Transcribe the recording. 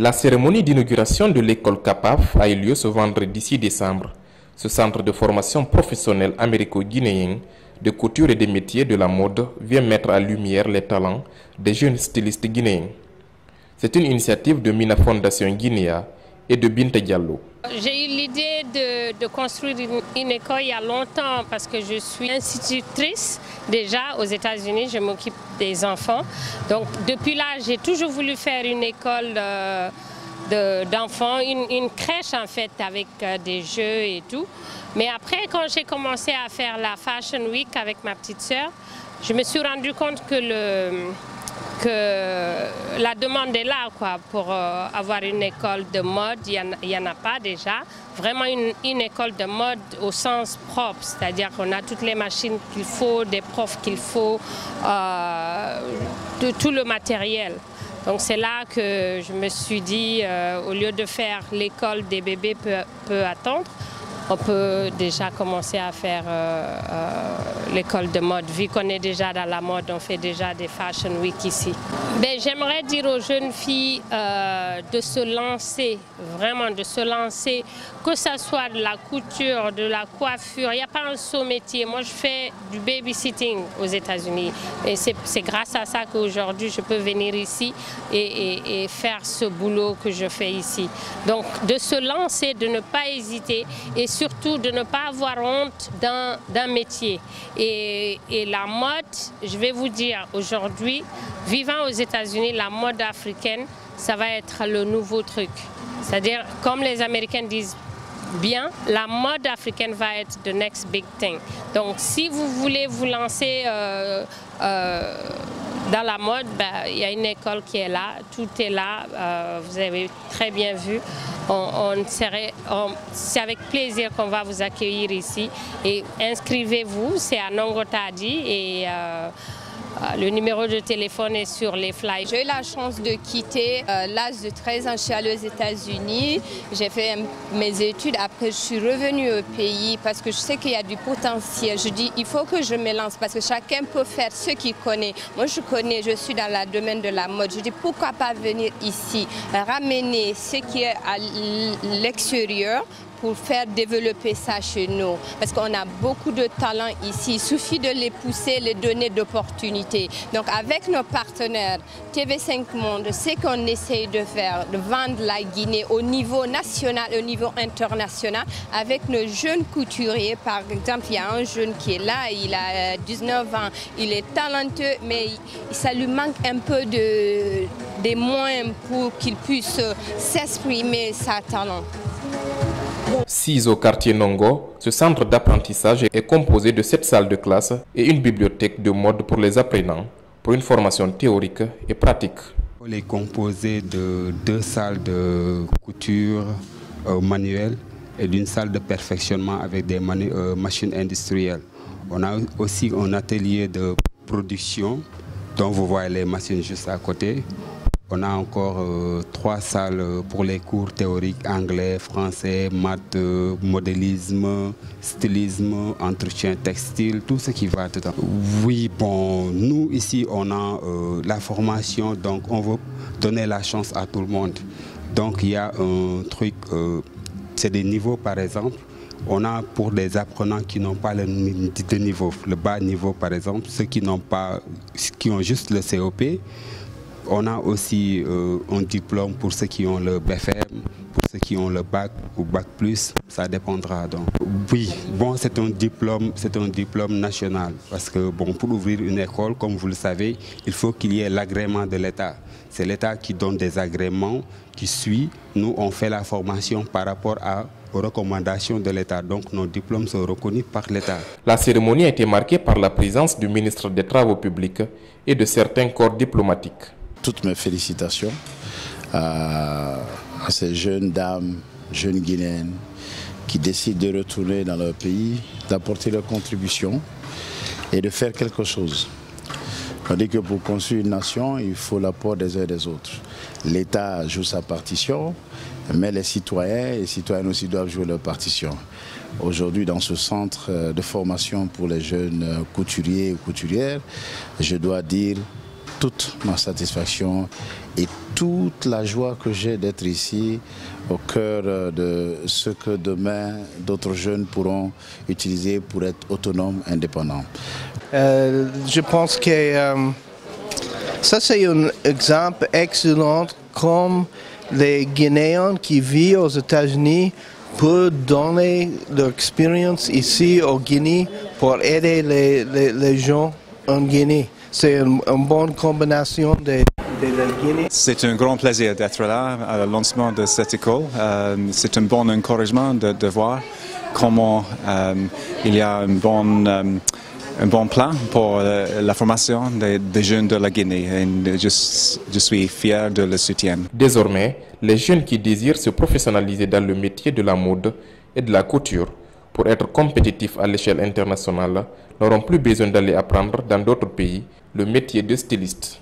La cérémonie d'inauguration de l'école CAPAF a eu lieu ce vendredi 6 décembre. Ce centre de formation professionnelle américo-guinéen de couture et des métiers de la mode vient mettre à lumière les talents des jeunes stylistes guinéens. C'est une initiative de Mina Fondation Guinea et de Binta Diallo. J'ai eu l'idée de construire une école il y a longtemps parce que je suis institutrice déjà aux États-Unis, je m'occupe des enfants. Donc depuis là, j'ai toujours voulu faire une école d'enfants, une crèche en fait avec des jeux et tout. Mais après, quand j'ai commencé à faire la Fashion Week avec ma petite sœur, je me suis rendu compte que la demande est là quoi, pour avoir une école de mode. Il y en a pas déjà. Vraiment une école de mode au sens propre, c'est-à-dire qu'on a toutes les machines qu'il faut, des profs qu'il faut, tout le matériel. Donc c'est là que je me suis dit, au lieu de faire l'école des bébés peut attendre, on peut déjà commencer à faire l'école de mode. Vu qu'on est déjà dans la mode, on fait déjà des Fashion Week ici. J'aimerais dire aux jeunes filles de se lancer, vraiment de se lancer, que ce soit de la couture, de la coiffure. Il n'y a pas un seul métier. Moi, je fais du babysitting aux États-Unis. Et c'est grâce à ça qu'aujourd'hui, je peux venir ici et faire ce boulot que je fais ici. Donc, de se lancer, de ne pas hésiter et surtout de ne pas avoir honte d'un métier. Et la mode, je vais vous dire, aujourd'hui, vivant aux États-Unis, la mode africaine, ça va être le nouveau truc. C'est-à-dire, comme les Américains disent bien, la mode africaine va être the next big thing. Donc, si vous voulez vous lancer dans la mode, il y a une école qui est là, tout est là, vous avez très bien vu. C'est avec plaisir qu'on va vous accueillir ici. Et inscrivez-vous, c'est à Nongotadi et le numéro de téléphone est sur les flyers. J'ai eu la chance de quitter l'âge de 13 ans, je suis allée aux États-Unis, j'ai fait mes études, après je suis revenue au pays parce que je sais qu'il y a du potentiel. Je dis il faut que je me lance parce que chacun peut faire ce qu'il connaît. Moi je connais, je suis dans le domaine de la mode. Je dis pourquoi pas venir ici, ramener ce qui est à l'extérieur pour faire développer ça chez nous. Parce qu'on a beaucoup de talents ici. Il suffit de les pousser, les donner d'opportunités. Donc avec nos partenaires, TV5 Monde, ce qu'on essaye de faire, de vendre la Guinée au niveau national, au niveau international, avec nos jeunes couturiers. Par exemple, il y a un jeune qui est là, il a 19 ans, il est talentueux, mais ça lui manque un peu des moyens pour qu'il puisse s'exprimer sa talent. 6 au quartier Nongo, ce centre d'apprentissage est composé de 7 salles de classe et une bibliothèque de mode pour les apprenants, pour une formation théorique et pratique. Il est composé de 2 salles de couture manuelle et d'une salle de perfectionnement avec des machines industrielles. On a aussi un atelier de production dont vous voyez les machines juste à côté. On a encore 3 salles pour les cours théoriques, anglais, français, maths, modélisme, stylisme, entretien textile, tout ce qui va dedans. Oui, bon, nous ici on a la formation, donc on veut donner la chance à tout le monde. Donc il y a un truc, c'est des niveaux par exemple. On a pour des apprenants qui n'ont pas le niveau, le bas niveau par exemple, ceux qui ont juste le COP. On a aussi un diplôme pour ceux qui ont le BFM, pour ceux qui ont le bac ou bac plus, ça dépendra donc. Oui, bon, c'est un diplôme national parce que bon, pour ouvrir une école, comme vous le savez, il faut qu'il y ait l'agrément de l'État. C'est l'État qui donne des agréments, qui suit. Nous, on fait la formation par rapport aux recommandations de l'État. Donc nos diplômes sont reconnus par l'État. La cérémonie a été marquée par la présence du ministre des Travaux publics et de certains corps diplomatiques. Toutes mes félicitations à ces jeunes dames, jeunes Guinéennes qui décident de retourner dans leur pays, d'apporter leur contribution et de faire quelque chose. On dit que pour construire une nation, il faut l'apport des uns et des autres. L'État joue sa partition, mais les citoyens et les citoyennes aussi doivent jouer leur partition. Aujourd'hui, dans ce centre de formation pour les jeunes couturiers et couturières, je dois dire toute ma satisfaction et tout toute la joie que j'ai d'être ici, au cœur de ce que demain d'autres jeunes pourront utiliser pour être autonomes, indépendants. Je pense que ça c'est un exemple excellent comme les Guinéens qui vivent aux États-Unis peuvent donner leur expérience ici au Guinée pour aider les gens en Guinée. C'est une bonne combinaison de la Guinée. C'est un grand plaisir d'être là à le lancement de cette école. C'est un bon encouragement de voir comment il y a un bon plan pour la formation des jeunes de la Guinée. Et je suis fier de le soutien. Désormais, les jeunes qui désirent se professionnaliser dans le métier de la mode et de la couture pour être compétitifs à l'échelle internationale n'auront plus besoin d'aller apprendre dans d'autres pays le métier de styliste.